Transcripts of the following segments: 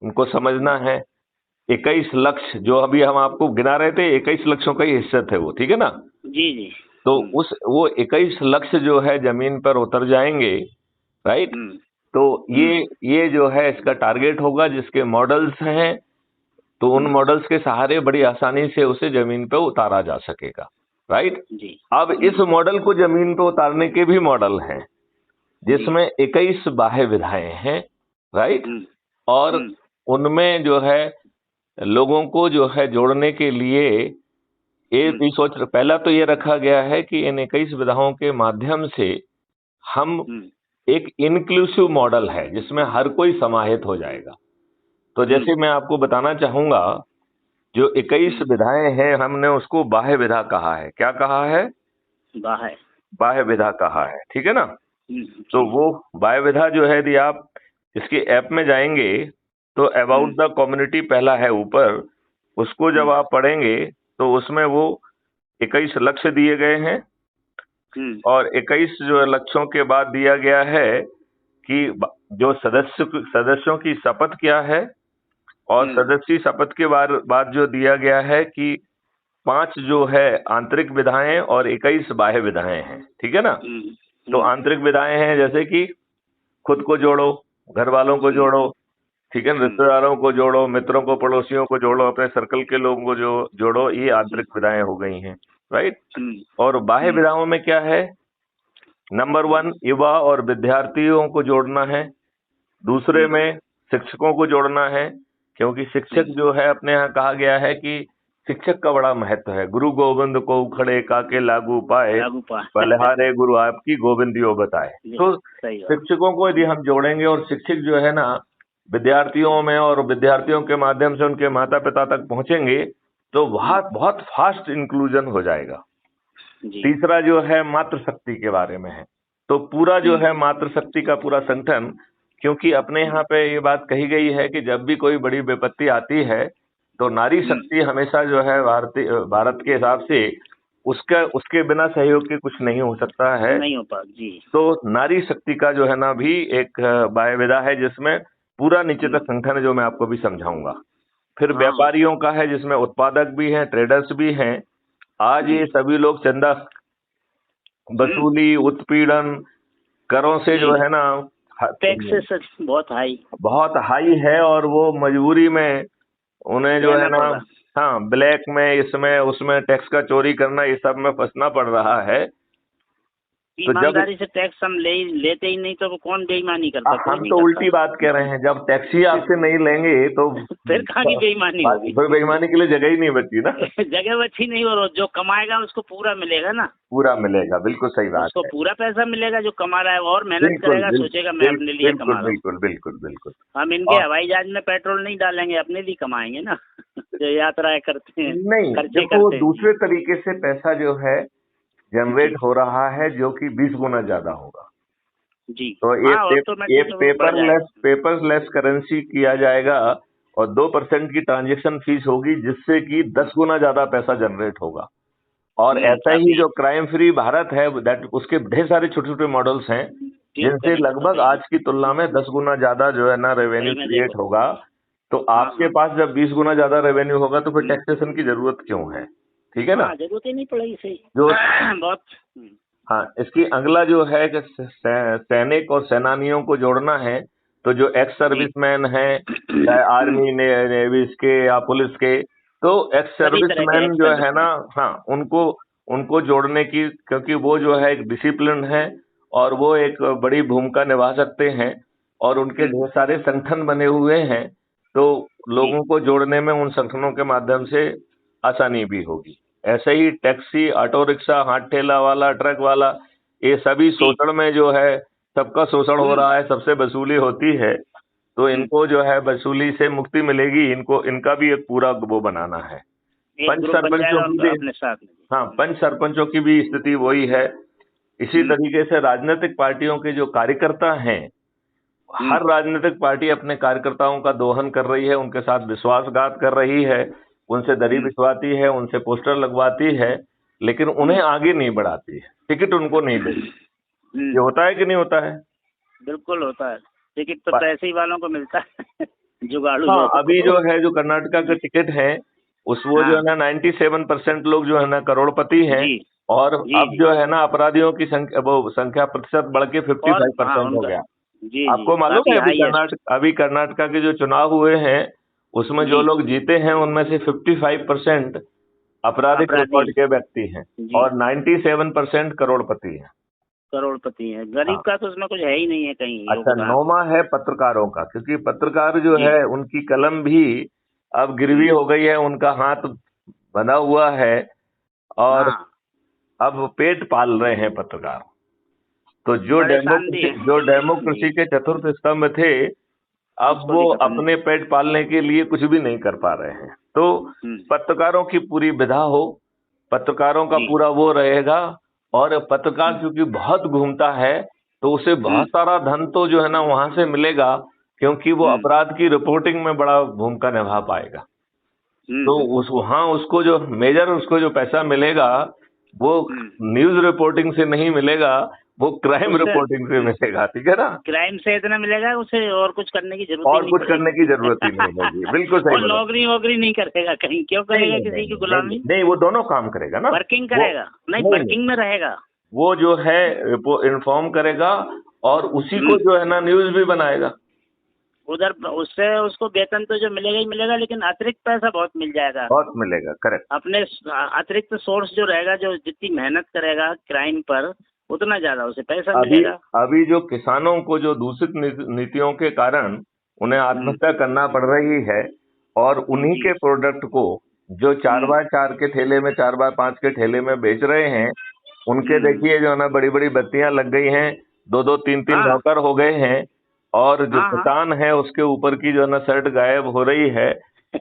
उनको समझना है। 21 लक्ष्य जो अभी हम आपको गिना रहे थे, 21 लक्ष्यों का ही हिस्सा थे वो, ठीक है ना। जी जी। तो वो 21 लक्ष्य जो है जमीन पर उतर जाएंगे, राइट। तो ये जो है इसका टारगेट होगा, जिसके मॉडल्स हैं, तो उन मॉडल्स के सहारे बड़ी आसानी से उसे जमीन पे उतारा जा सकेगा, राइट। जी। अब इस मॉडल को जमीन पे उतारने के भी मॉडल हैं, जिसमें 21 बाह्य विधाएं हैं, राइट। और उनमें जो है लोगों को जो है जोड़ने के लिए ये भी पहला तो ये रखा गया है कि इन 21 विधाओं के माध्यम से हम एक इंक्लूसिव मॉडल है जिसमें हर कोई समाहित हो जाएगा। तो जैसे मैं आपको बताना चाहूंगा, जो 21 विधाएं हैं हमने उसको बाह्य विधा कहा है। क्या कहा है? बाह्य विधा कहा है, ठीक है ना। तो वो बाह्य विधा जो है, यदि आप इसके ऐप में जाएंगे तो अबाउट द कम्युनिटी पहला है ऊपर, उसको जब आप पढ़ेंगे तो उसमें वो 21 लक्ष्य दिए गए हैं, और 21 जो लक्ष्यों के बाद दिया गया है कि जो सदस्यों की शपथ क्या है, और सदस्य शपथ के बाद जो दिया गया है कि 5 जो है आंतरिक विधाएं और 21 बाह्य विधाएं हैं, ठीक है ना। तो आंतरिक विधाएं हैं जैसे कि खुद को जोड़ो, घर वालों को जोड़ो, ठीक है, रिश्तेदारों को जोड़ो, मित्रों को, पड़ोसियों को जोड़ो, अपने सर्कल के लोगों को जो जोड़ो, ये आंतरिक विधाएं हो गई हैं, राइट। और बाह्य विधाओं में क्या है? नंबर 1 युवा और विद्यार्थियों को जोड़ना है। दूसरे में शिक्षकों को जोड़ना है, क्योंकि शिक्षक जो है अपने यहाँ कहा गया है कि शिक्षक का बड़ा महत्व है। गुरु गोविंद को उखड़े काके लागू पाए, बलिहारे गुरु आपकी गोविंदियो बताए। तो शिक्षकों को यदि हम जोड़ेंगे और शिक्षक जो है ना विद्यार्थियों में और विद्यार्थियों के माध्यम से उनके माता पिता तक पहुंचेंगे, तो बहुत फास्ट इंक्लूजन हो जाएगा। तीसरा जो है मातृशक्ति के बारे में है। तो पूरा जो है मातृशक्ति का पूरा संगठन, क्योंकि अपने यहाँ पे ये बात कही गई है कि जब भी कोई बड़ी विपत्ति आती है तो नारी शक्ति हमेशा जो है भारत के हिसाब से उसके बिना सहयोग के कुछ नहीं हो सकता है, नहीं होता जी। तो नारी शक्ति का जो है ना भी एक बाह्य विधा है, जिसमें पूरा नीचे तक संगठन है, जो मैं आपको भी समझाऊंगा। फिर व्यापारियों का है, जिसमें उत्पादक भी हैं, ट्रेडर्स भी हैं। आज ये सभी लोग चंदा वसूली, उत्पीड़न, करों से जो है ना टैक्सेस बहुत हाई है, और वो मजबूरी में उन्हें जो है ना ब्लैक में, इसमें उसमें टैक्स का चोरी करना, ये सब में फंसना पड़ रहा है। ईमानदारी से टैक्स हम लेते ही नहीं, तो वो कौन बेईमानी करता? हम तो उल्टी बात कह रहे हैं, जब टैक्स ही आपसे नहीं लेंगे तो फिर कहाँ की बेईमानी होगी? फिर बेईमानी के लिए जगह ही नहीं बची ना। जगह बची नहीं, और जो कमाएगा उसको पूरा मिलेगा ना। पूरा मिलेगा, बिल्कुल सही बात उसको पूरा पैसा मिलेगा। जो कमा रहा है और मेहनत करेगा, सोचेगा मैं अपने लिए कमा रहा हूँ। बिल्कुल बिल्कुल बिल्कुल। हम इनके हवाई जहाज में पेट्रोल नहीं डालेंगे, अपने लिए कमाएंगे ना। जो यात्राएं करते हैं, नहीं, देखो दूसरे तरीके से पैसा जो है जनरेट हो रहा है, जो कि 20 गुना ज्यादा होगा जी। तो ये पेपरलेस करेंसी किया जाएगा, और 2% की ट्रांजैक्शन फीस होगी, जिससे कि 10 गुना ज्यादा पैसा जनरेट होगा। और ऐसा ही जो क्राइम फ्री भारत है, उसके ढेर सारे छोटे छोटे मॉडल्स हैं, जिनसे लगभग आज की तुलना में 10 गुना ज्यादा जो है ना रेवेन्यू क्रिएट होगा। तो आपके पास जब 20 गुना ज्यादा रेवेन्यू होगा तो फिर टैक्सेशन की जरूरत क्यों है? ठीक है ना, जरूरत ही नहीं पड़ेगी। सही जो बहुत। इसकी अगला जो है कि सैनिक और सेनानियों को जोड़ना है। तो जो एक्स सर्विसमैन है, चाहे आर्मी नेवी के या पुलिस के, तो एक्स सर्विसमैन जो है ना, उनको जोड़ने की, क्योंकि वो जो है एक डिसिप्लिन है और वो एक बड़ी भूमिका निभा सकते हैं, और उनके ढेर सारे संगठन बने हुए हैं। तो लोगों को जोड़ने में उन संगठनों के माध्यम से आसानी भी होगी। ऐसे ही टैक्सी, ऑटो रिक्शा, हाथ ठेला वाला, ट्रक वाला, ये सभी शोषण में जो है सबका शोषण हो रहा है, सबसे वसूली होती है। तो इनको जो है वसूली से मुक्ति मिलेगी। इनका भी एक पूरा वो बनाना है। पंच सरपंचों की भी स्थिति वही है। इसी तरीके से राजनीतिक पार्टियों के जो कार्यकर्ता हैं, हर राजनीतिक पार्टी अपने कार्यकर्ताओं का दोहन कर रही है, उनके साथ विश्वासघात कर रही है, उनसे दरी बिछवाती है, उनसे पोस्टर लगवाती है, लेकिन उन्हें आगे नहीं बढ़ाती है, टिकट उनको नहीं देती। ये होता है कि नहीं होता है? बिल्कुल होता है। टिकट तो पैसे वालों को मिलता है। जुगाड़ू हाँ, लोगों अभी को। जो है जो कर्नाटका का टिकट है उस वो जो है हाँ ना 97% लोग जो है ना करोड़पति हैं। जी और जी अब जी। जो है ना अपराधियों की संख्या वो संख्या प्रतिशत बढ़ के और हाँ 55% हो उनका, गया। जी जी, आपको मालूम काफी है हाईएस्ट। अभी कर्नाटका के जो चुनाव हुए हैं उसमें जो जी, लोग जीते हैं उनमें से 55% आपराधिक अपराधी रिकॉर्ड हैं। के व्यक्ति हैं जी, और 97% करोड़पति हैं। करोड़पति हैं। गरीब हाँ। का तो उसमें कुछ है ही नहीं है कहीं अच्छा, योगदान। नौमा है पत्रकारों का, क्योंकि पत्रकार जो जी। है उनकी कलम भी अब गिरवी हम्म। हो गई है, उनका हाथ बंधा हुआ है और हाँ, अब पेट पाल रहे हैं पत्रकार। तो परेशान भी है। जो जी, डेमोक्रेसी के चतुर्थ स्तंभ थे, अब उसको वो भी खत्म। अपने पेट पालने के लिए कुछ भी नहीं कर पा रहे हैं। तो हम्म। पत्रकारों की पूरी विधा हो, पत्रकारों का जी। पूरा वो रहेगा। और पत्रकार हम्म। क्योंकि बहुत घूमता है तो उसे हम्म। बहुत सारा धन तो जो है ना वहां से मिलेगा, क्योंकि वो हम्म। अपराध की रिपोर्टिंग में बड़ा भूमिका निभा पाएगा। हम्म। तो उस वहाँ उसको जो मेजर उसको जो पैसा मिलेगा वो हम्म। न्यूज रिपोर्टिंग से नहीं मिलेगा, वो क्राइम उससे रिपोर्टिंग से मिलेगा। ठीक है ना? क्राइम से इतना मिलेगा, उसे और कुछ करने की जरूरत ही और नहीं कुछ करने की पड़ेगी। जरूरत ही नहीं होगी। बिल्कुल सही और बोला। नौकरी वोकरी नहीं करेगा कहीं, क्यों नहीं करेगा नहीं नहीं किसी की नहीं नहीं नहीं गुलामी। नहीं, वो दोनों काम करेगा ना। वर्किंग वो करेगा, नहीं नहीं नहीं, वर्किंग में रहेगा। वो जो है इन्फॉर्म करेगा और उसी को हम्म। जो है ना न्यूज भी बनाएगा। उधर उससे उसको वेतन तो जो मिलेगा ही मिलेगा, लेकिन अतिरिक्त पैसा बहुत मिल जाएगा। बहुत मिलेगा, करेक्ट। अपने अतिरिक्त सोर्स जो रहेगा, जो जितनी मेहनत करेगा क्राइम पर, उतना ज्यादा उसे पैसा अभी मिलेगा। अभी जो किसानों को जो दूषित नीतियों के कारण उन्हें हम्म। आत्महत्या करना पड़ रही है, और उन्हीं जी। के प्रोडक्ट को जो चार हम्म। बाय चार के ठेले में, 4x5 के ठेले में बेच रहे हैं, उनके हम्म। देखिए जो है ना बड़ी बड़ी बत्तियां लग गई हैं, दो दो तीन तीन हाँ नौकर हो गए हैं, और जो हाँ हाँ। किसान है उसके ऊपर की जो है ना शर्ट गायब हो रही है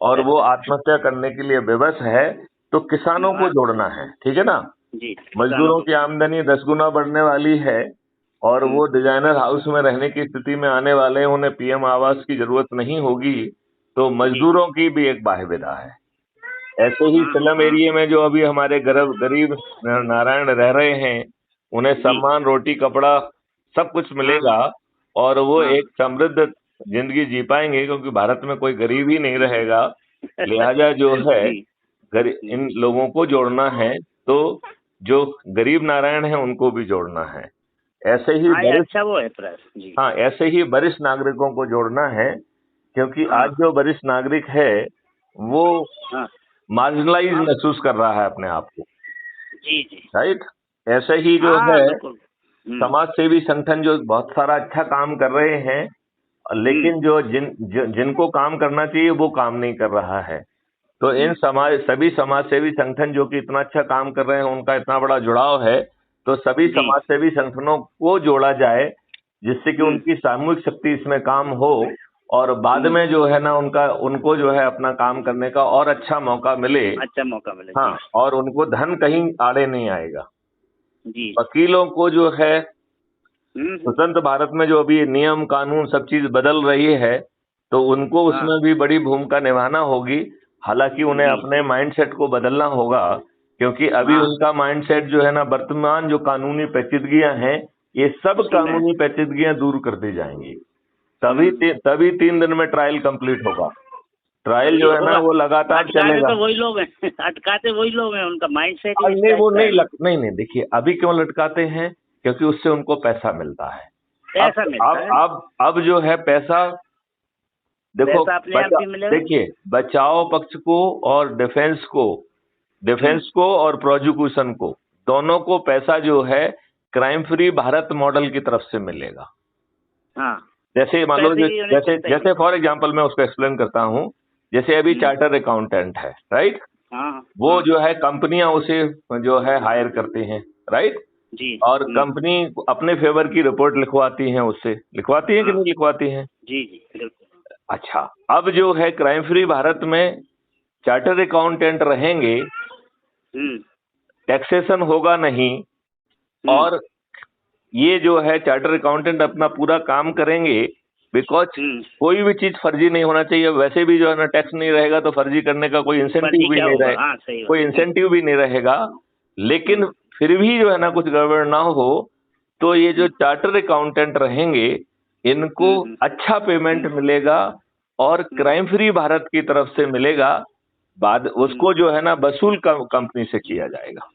और वो आत्महत्या करने के लिए विवश है। तो किसानों को हाँ, जोड़ना है, ठीक है ना? जी, किसानों मजदूरों को की जोड़ना। आमदनी 10 गुना बढ़ने वाली है और हम्म। वो डिजाइनर हाउस में रहने की स्थिति में आने वाले हैं, उन्हें पीएम आवास की जरूरत नहीं होगी। तो जी जी। मजदूरों की भी एक बाह्य विधा है। ऐसे ही हाँ स्लम हाँ। एरिया में जो अभी हमारे गरीब गरीब नारायण रह रहे हैं, उन्हें जी। सम्मान, रोटी, कपड़ा सब कुछ हाँ मिलेगा हाँ और वो हाँ। एक समृद्ध जिंदगी जी पाएंगे, क्योंकि भारत में कोई गरीब ही नहीं रहेगा। लिहाजा जो है जी। इन लोगों को जोड़ना है। तो जो गरीब नारायण हैं उनको भी जोड़ना है। ऐसे ही हाँ, ये वरिष्ठ अच्छा वो है प्रयास जी। हाँ, ऐसे ही वरिष्ठ नागरिकों को जोड़ना है, क्योंकि हाँ आज जो वरिष्ठ नागरिक है वो हाँ मार्जिनलाइज हाँ। महसूस कर रहा है अपने आप को, जी जी। राइट? ऐसे ही जो हाँ है बिल्कुल। समाज सेवी संगठन जो बहुत सारा अच्छा काम कर रहे हैं, हम्म। लेकिन जिनको काम करना चाहिए वो काम नहीं कर रहा है। तो इन सभी समाज सेवी संगठन जो कि इतना अच्छा काम कर रहे हैं, उनका इतना बड़ा जुड़ाव है, तो सभी जी। समाज सेवी संगठनों को जोड़ा जाए, जिससे कि हम्म। उनकी सामूहिक शक्ति इसमें काम हो और बाद हम्म। में जो है ना उनको जो है अपना काम करने का और अच्छा मौका मिले। अच्छा मौका मिले हाँ, जी। और उनको धन कहीं आड़े नहीं आएगा। जी। वकीलों को जो है हम्म। स्वतंत्र भारत में जो अभी नियम कानून सब चीज बदल रही है, तो उनको हाँ। उसमें भी बड़ी भूमिका निभाना होगी। हालांकि उन्हें जी। अपने माइंडसेट को बदलना होगा, क्योंकि अभी हाँ, उनका माइंडसेट जो है ना वर्तमान जो कानूनी पेचीदगियां हैं, ये सब उसी में। कानूनी पेचीदगियां दूर कर दी जाएंगी। हम्म। तभी 3 दिन में ट्रायल कंप्लीट होगा। ट्रायल तभी जो है ना होगा। वो लगातार अटकाते चलेगा। तो वही लोग हैं। अटकाते वही लोग हैं, उनका माइंड सेट ही इस नहीं, टाइप वो का है। नहीं नहीं, देखिए अभी क्यों लटकाते हैं, क्योंकि उससे उनको पैसा मिलता है। पैसा मिलता है। अब जो है पैसा, देखो पैसा अपने आप भी मिलेगा। देखिए बचाव पक्ष को और हम्म। डिफेंस को और प्रोसिक्यूशन को, दोनों को पैसा जो है क्राइम फ्री भारत मॉडल की तरफ से मिलेगा। हाँ, जैसे मान लो पैसे की उन्हें जैसे चिंता ही नहीं। जैसे फॉर एग्जांपल मैं उसको एक्सप्लेन करता हूँ। जैसे अभी हम्म। चार्टर अकाउंटेंट है, राइट? हाँ वो हाँ। जो है कंपनियां उसे जो है हायर करती हैं, राइट? जी। और कंपनी अपने फेवर की रिपोर्ट लिखवाती हैं, उससे लिखवाती हैं कि हाँ। नहीं लिखवाती हैं? जी जी बिल्कुल। अच्छा, अब जो है क्राइम फ्री भारत में चार्टर अकाउंटेंट रहेंगे, हम्म। टैक्सेशन होगा नहीं, हम्म। और ये जो है चार्टर अकाउंटेंट अपना पूरा काम करेंगे, बिकॉज हम्म। कोई भी चीज फर्जी नहीं होना चाहिए। वैसे भी जो है ना टैक्स नहीं रहेगा तो फर्जी करने का कोई इंसेंटिव फर्जी भी क्या नहीं होगा, रहे, हाँ सही कोई बात। इंसेंटिव भी नहीं रहेगा। लेकिन फिर भी जो है ना कुछ गड़बड़ ना हो, तो ये जो चार्टर अकाउंटेंट रहेंगे, इनको अच्छा पेमेंट मिलेगा और क्राइम फ्री भारत की तरफ से मिलेगा, बाद उसको जो है ना वसूल कंपनी से किया जाएगा।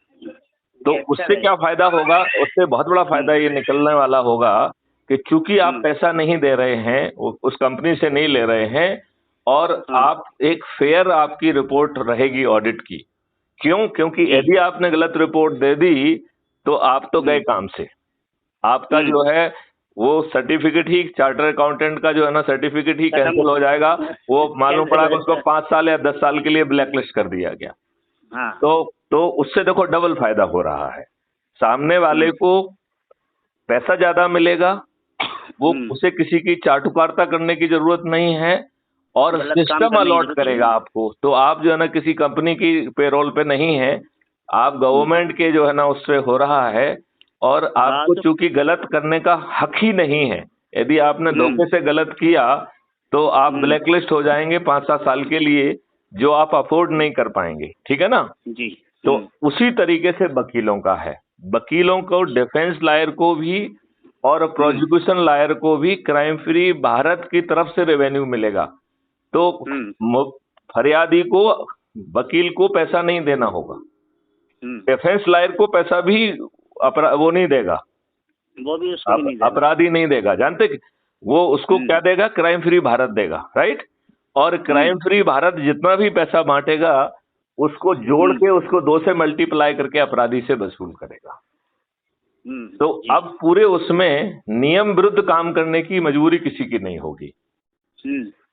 तो उससे क्या फायदा होगा? उससे बहुत बड़ा फायदा ये निकलने वाला होगा कि चूंकि आप पैसा नहीं दे रहे हैं, उस कंपनी से नहीं ले रहे हैं, और आप एक फेयर आपकी रिपोर्ट रहेगी ऑडिट की। क्यों? क्योंकि यदि आपने गलत रिपोर्ट दे दी तो आप तो गए काम से। आपका जो है वो सर्टिफिकेट ही, चार्टर अकाउंटेंट का जो है ना सर्टिफिकेट ही कैंसिल हो जाएगा। वो मालूम पड़ा कि उसको 5 साल या 10 साल के लिए ब्लैकलिस्ट कर दिया गया। तो उससे देखो डबल फायदा हो रहा है। सामने वाले को पैसा ज्यादा मिलेगा, वो उसे किसी की चाटुकारिता करने की जरूरत नहीं है, और सिस्टम अलॉट करेगा आपको। तो आप जो है ना किसी कंपनी की पेरोल पे नहीं है, आप गवर्नमेंट के जो है ना उससे हो रहा है, और आपको चूंकि गलत करने का हक ही नहीं है। यदि आपने धोखे से गलत किया तो आप ब्लैकलिस्ट हो जाएंगे 5-7 साल के लिए, जो आप अफोर्ड नहीं कर पाएंगे। ठीक है ना जी। तो उसी तरीके से वकीलों का है। वकीलों को, डिफेंस लॉयर को भी और प्रोसिक्यूशन लॉयर को भी क्राइम फ्री भारत की तरफ से रेवेन्यू मिलेगा। तो फरियादी को, वकील को पैसा नहीं देना होगा, डिफेंस लॉयर को पैसा भी वो नहीं देगा, वो भी उसको नहीं देगा, अपराधी नहीं देगा। जानते वो उसको क्या देगा? क्राइम फ्री भारत देगा, राइट। और क्राइम फ्री भारत जितना भी पैसा बांटेगा उसको जोड़ के उसको 2 से मल्टीप्लाई करके अपराधी से वसूल करेगा। तो अब पूरे उसमें नियम विरुद्ध काम करने की मजबूरी किसी की नहीं होगी।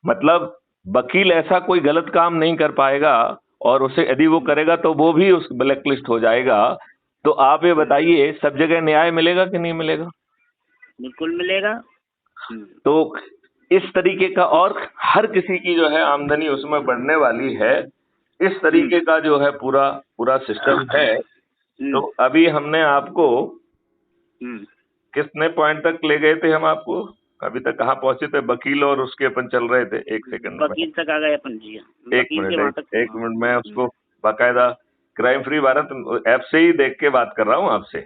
मतलब वकील ऐसा कोई गलत काम नहीं कर पाएगा, और उसे यदि वो करेगा तो वो भी उस ब्लैकलिस्ट हो जाएगा। तो आप ये बताइए, सब जगह न्याय मिलेगा कि नहीं मिलेगा? बिल्कुल मिलेगा। तो इस तरीके का, और हर किसी की जो है आमदनी उसमें बढ़ने वाली है। इस तरीके का जो है पूरा सिस्टम है। तो अभी हमने आपको कितने पॉइंट तक ले गए थे? हम आपको अभी तक कहाँ पहुंचे थे? वकील और उसके अपन चल रहे थे। एक सेकंड, वकील तक आ गए अपन जी। एक मिनट मैं उसको बाकायदा क्राइम फ्री भारत ऐप से ही देख के बात कर रहा हूँ आपसे।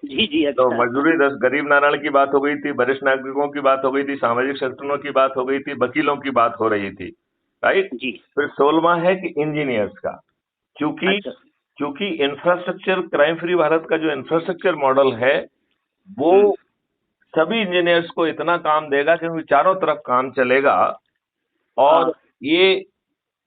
जी। अच्छा। तो मजदूरी 10 गरीब नारायण की बात हो गई थी, वरिष्ठ नागरिकों की बात हो गई थी, सामाजिक संगठनों की बात हो गई थी, वकीलों की बात हो रही थी, राइट जी। फिर 16वां है कि इंजीनियर्स का, क्योंकि इंफ्रास्ट्रक्चर, क्राइम फ्री भारत का जो इंफ्रास्ट्रक्चर मॉडल है वो सभी इंजीनियर्स को इतना काम देगा क्योंकि चारों तरफ काम चलेगा। और ये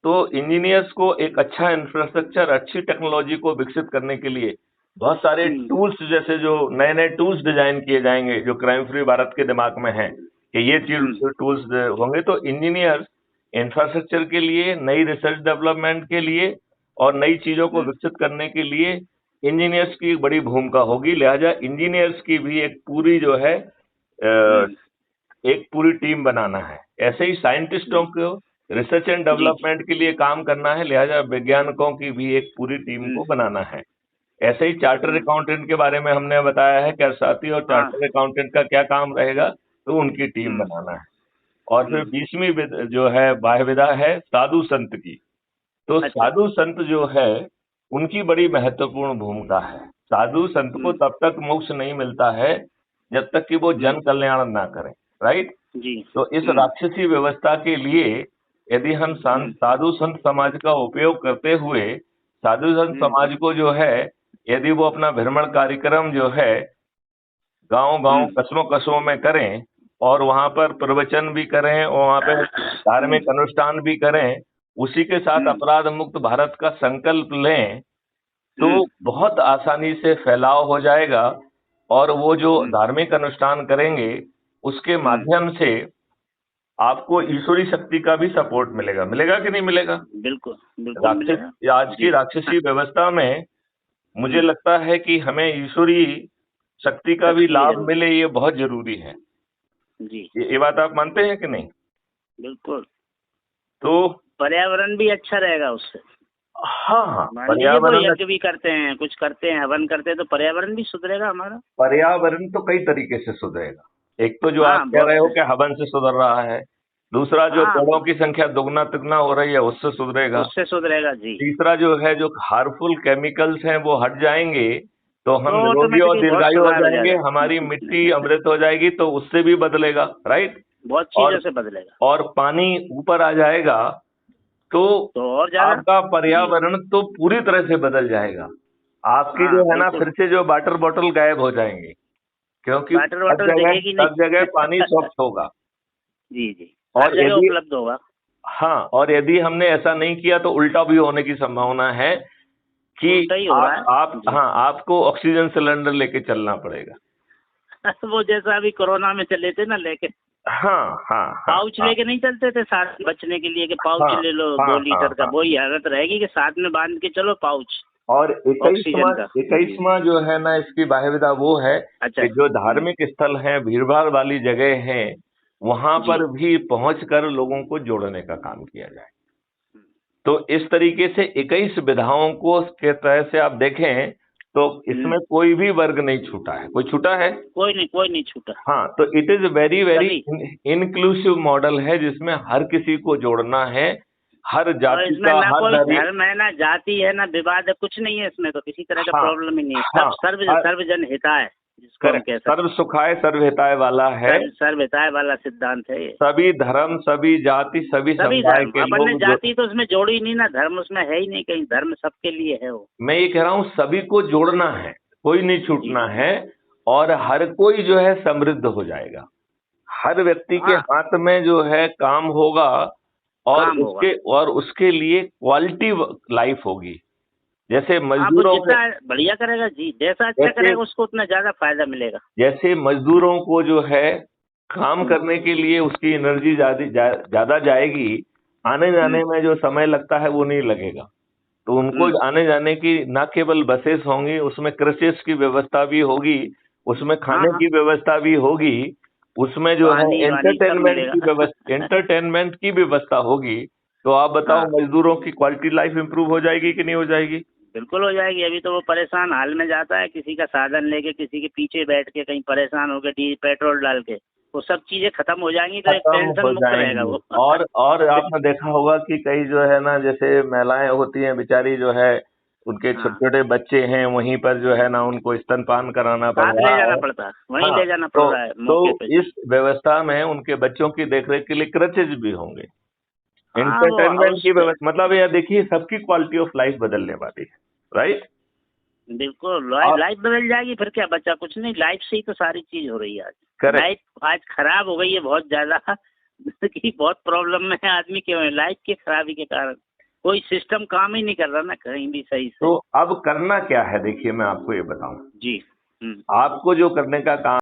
तो इंजीनियर्स को एक अच्छा इंफ्रास्ट्रक्चर, अच्छी टेक्नोलॉजी को विकसित करने के लिए बहुत सारे टूल्स, जैसे जो नए नए टूल्स डिजाइन किए जाएंगे जो क्राइम फ्री भारत के दिमाग में है कि ये टूल्स होंगे। तो इंजीनियर्स इंफ्रास्ट्रक्चर के लिए, नई रिसर्च डेवलपमेंट के लिए और नई चीजों को विकसित करने के लिए इंजीनियर्स की बड़ी भूमिका होगी। लिहाजा इंजीनियर्स की भी एक पूरी जो है एक पूरी टीम बनाना है। ऐसे ही साइंटिस्टों को रिसर्च एंड डेवलपमेंट के लिए काम करना है, लिहाजा वैज्ञानिकों की भी एक पूरी टीम को बनाना है। ऐसे ही चार्टर अकाउंटेंट के बारे में हमने बताया है क्या साथी, और चार्टर अकाउंटेंट का क्या काम रहेगा, तो उनकी टीम बनाना है। और फिर 20वीं जो है बाह्य विधा है साधु संत की। तो साधु संत जो है उनकी बड़ी महत्वपूर्ण भूमिका है। साधु संत को तब तक मोक्ष नहीं मिलता है जब तक कि वो जन कल्याण ना करें, राइट जी। तो इस राक्षसी व्यवस्था के लिए यदि हम साधु संत समाज का उपयोग करते हुए साधु संत समाज को जो है, यदि वो अपना भ्रमण कार्यक्रम जो है गांव-गांव, कस्बों में करें और वहां पर प्रवचन भी करें और वहां पे धार्मिक अनुष्ठान भी करें, उसी के साथ अपराध मुक्त भारत का संकल्प लें, तो बहुत आसानी से फैलाव हो जाएगा। और वो जो धार्मिक अनुष्ठान करेंगे उसके माध्यम से आपको ईश्वरी शक्ति का भी सपोर्ट मिलेगा। मिलेगा कि नहीं मिलेगा? बिल्कुल। आज की राक्षसी व्यवस्था में मुझे लगता है कि हमें ईश्वरी शक्ति का भी लाभ मिले, ये बहुत जरूरी है जी। ये बात आप मानते हैं कि नहीं? बिल्कुल। तो पर्यावरण भी अच्छा रहेगा उससे। हाँ, पर्यावरण यज्ञ भी करते हैं, कुछ करते हैं, हवन करते हैं, तो पर्यावरण भी सुधरेगा हमारा। पर्यावरण तो कई तरीके से सुधरेगा। एक तो जो आप कह रहे हो कि हवन से सुधर रहा है, दूसरा जो पेड़ों की संख्या दुगना तिगुना हो रही है उससे सुधरेगा जी। तीसरा जो है जो हार्मफुल केमिकल्स हैं वो हट जाएंगे तो हम निरोगी और दीर्घायु हो जाएंगे, हमारी मिट्टी अमृत हो जाएगी, तो उससे भी बदलेगा, राइट। बहुत चीजों से बदलेगा। और पानी ऊपर आ जाएगा तो और ज्यादा आपका पर्यावरण तो पूरी तरह से बदल जाएगा। आपकी जो है ना, फिर से जो वाटर बॉटल गायब हो जाएंगी, क्योंकि वाटर बॉटल दिखेगी नहीं। सब जगह पानी स्वच्छ होगा। जी जी, हर और जगह यदि उपलब्ध होगा। हाँ, और यदि हमने ऐसा नहीं किया तो उल्टा भी होने की संभावना है कि उल्टा ही हो रहा है। आप हाँ, आपको ऑक्सीजन सिलेंडर लेके चलना पड़ेगा। वो जैसा अभी कोरोना में चले थे ना लेके, हाँ हाँ हाँ, पाउच हाँ, लेके नहीं चलते थे साथ में बचने के लिए कि पाउच हाँ, ले लो हाँ, 2 लीटर का, हाँ। वही हालत रहेगी कि साथ में बांध के चलो पाउच और ऑक्सीजन का। 21वां जो है ना, इसकी वाहिदा वो है अच्छा। कि जो धार्मिक स्थल हैं, भीड़भाड़ वाली जगह हैं, वहां जी। पर भी पहुंचकर लोगों को जोड़ने का काम किया जाए। तो इस तरीके से 21 विधाओं को के तहत से आप देखें तो इसमें कोई भी वर्ग नहीं छूटा है। कोई छूटा है? कोई नहीं छूटा। हाँ, तो इट इज वेरी वेरी सभी। इंक्लूसिव मॉडल है, जिसमें हर किसी को जोड़ना है, हर और जाति इसमें का, ना हर कोई धर्म। धर्म है, ना जाति है, ना विवाद है, कुछ नहीं है इसमें, तो किसी तरह का हाँ, प्रॉब्लम ही नहीं है। हाँ, सब सर्वजन हिताय, जिसको हम करेक्ट, कह सकते सर्व सुखाय सर्व हिताय वाला है। हैं। सर्व हिताय वाला सिद्धांत है ये। सभी धर्म, सभी जाति, सभी सभी समुदाय धर्म, के अपन ने लोग जाति तो उसमें जोड़ी नहीं ना, धर्म उसमें है ही नहीं कहीं, धर्म सबके लिए है वो। मैं ये कह रहा हूँ सभी को जोड़ना है, कोई नहीं छूटना जी। है। और हर कोई जो है समृद्ध हो जाएगा। हर व्यक्ति के हाँ, हाथ में जो है काम होगा, और काम होगा। उसके लिए क्वालिटी लाइफ होगी। जैसे हाँ, वो मजदूरों के जितना बढ़िया करेगा जी, जैसा अच्छा जैसे करेगा उसको उतना ज्यादा फायदा मिलेगा। जैसे मजदूरों को जो है काम करने के लिए उसकी एनर्जी ज्यादा जाएगी, आने जाने में जो समय लगता है वो नहीं लगेगा। तो उनको आने जाने की न केवल बसेस होंगी, उसमें क्रचेस की व्यवस्था भी होगी, उसमें हाँ खाने हाँ, की व्यवस्था भी होगी, उसमें जो है पानी वानी सब मिलेगा। एंटरटेनमेंट की व्यवस्था होगी। तो आप बताओ, हाँ, मजदूरों की क्वालिटी लाइफ इंप्रूव हो जाएगी कि नहीं हो जाएगी? बिल्कुल हो जाएगी। अभी तो वो परेशान हाल में जाता है, किसी का साधन लेके किसी के पीछे बैठ के कहीं परेशान होकर पेट्रोल डाल के, वो सब चीजें खत्म हो जाएंगी तो एक खत्म टेंशन हो मुक्त रहेगा जाएंगी। वो। और आपने देखा होगा कि कई जो है ना, जैसे महिलाएं होती हैं बेचारी, जो है उनके छोटे हाँ, छोटे बच्चे हैं, वहीं पर जो है ना उनको स्तनपान कराना पड़ साथ रहा ले जाना है। पड़ता है, वहीं हाँ, ले जाना पड़ तो रहा है तो मौके पे। इस व्यवस्था में उनके बच्चों की देखरेख के लिए क्रचेज भी होंगे, हाँ, वो एंटरटेनमेंट हाउस की व्यवस्था। मतलब ये देखिए, सबकी क्वालिटी ऑफ लाइफ बदलने वाली है, राइट? बिल्कुल और लाइफ बदल जाएगी, फिर क्या बचा? कुछ नहीं, लाइफ से ही तो सारी चीज हो रही है आज। करेक्ट। लाइफ आज खराब हो गई है बहुत ज्यादा कि बहुत प्रॉब्लम में है आदमी, क्यों है? लाइफ की खराबी के कारण कोई सिस्टम काम ही नहीं कर रहा ना कहीं भी सही से। तो अब करना क्या है, देखिए मैं आपको ये बताऊं। जी। आपको जो करने का काम